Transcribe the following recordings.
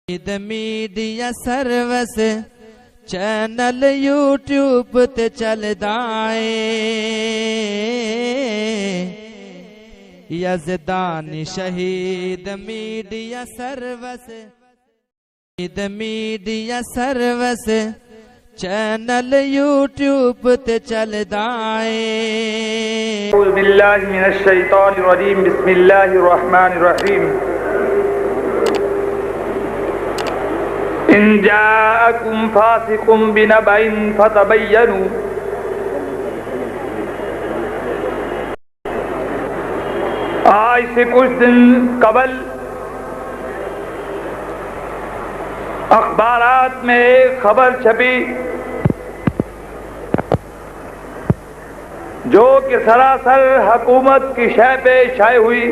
Eid media service channel YouTube ते चलदा है। यज़दानी शहीद media service Eid media service channel YouTube ते चलदा है। अऊज़ु बिल्लाहि मिनश शैतानिर रजीम बिस्मिल्लाहिर रहमानिर रहीम। इन जाअकुम फासिकुम बिनबइन फतबय्यनु आज से कुछ दिन कबल अखबारात में एक खबर छपी जो कि सरासर हुकूमत की शय पे शाये हुई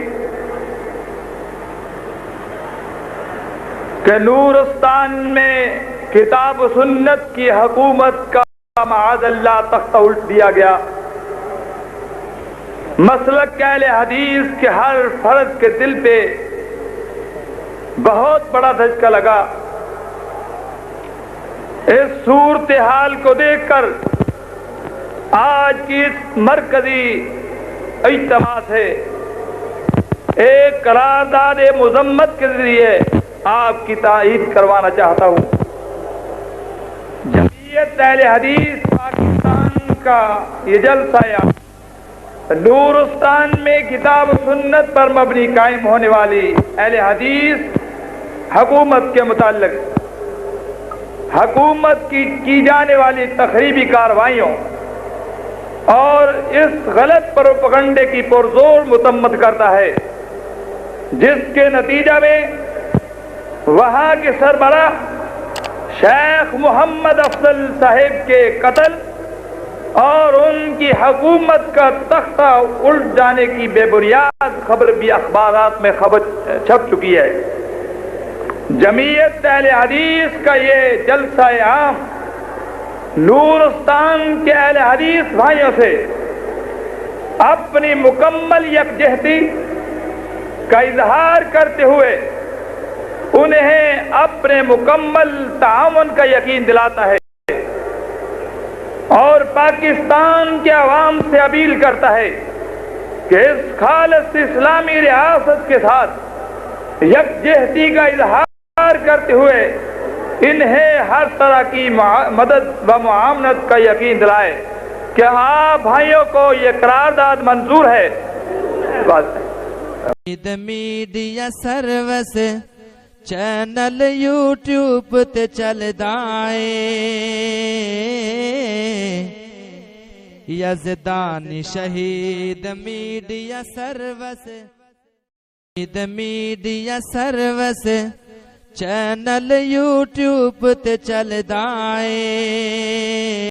कि नूरस्तान में किताब सुन्नत की हुकूमत का माअज़ल्लाह तख्ता उल्ट दिया गया। मसलक अहले हदीस के हर फर्द के दिल पे बहुत बड़ा धचका लगा। इस सूरत हाल को देखकर आज की इस मरकजी इज्तिमा से एक करारदाद मुज़म्मत के जरिए आपकी तायीद करवाना चाहता हूँ। जमीयत अहले हदीस पाकिस्तान का ये जलसा नूरस्तान में किताब सुन्नत पर मबनी कायम होने वाली अहले हदीस हुकूमत के मुताल्लिक हुकूमत की जाने वाली तखरीबी कार्रवाइयों और इस गलत प्रोपेगेंडे की पुरजोर मुतम्मत करता है, जिसके नतीजा में वहां के सरबराह शेख मोहम्मद अफजल साहिब के कत्ल और उनकी हुकूमत का तख्ता उल्ट जाने की बेबुनियाद खबर भी अखबारात में खबर छप चुकी है। जमीयत अहले हदीस का ये जलसा आम नूरस्तान के अहले हदीस भाइयों से अपनी मुकम्मल यकजहती का इजहार करते हुए उन्हें अपने मुकम्मल ताउन का यकीन दिलाता है और पाकिस्तान के अवाम से अपील करता है कि इस खालिस इस्लामी रियासत के साथ यकजहती का इजहार करते हुए इन्हें हर तरह की मदद व मुआवनत का यकीन दिलाए। क्या आप भाइयों को ये करारदाद मंजूर है? Eid media service channel YouTube ते चलदा है। यज़दानी शहीद media service Eid media service channel YouTube ते चलदा है।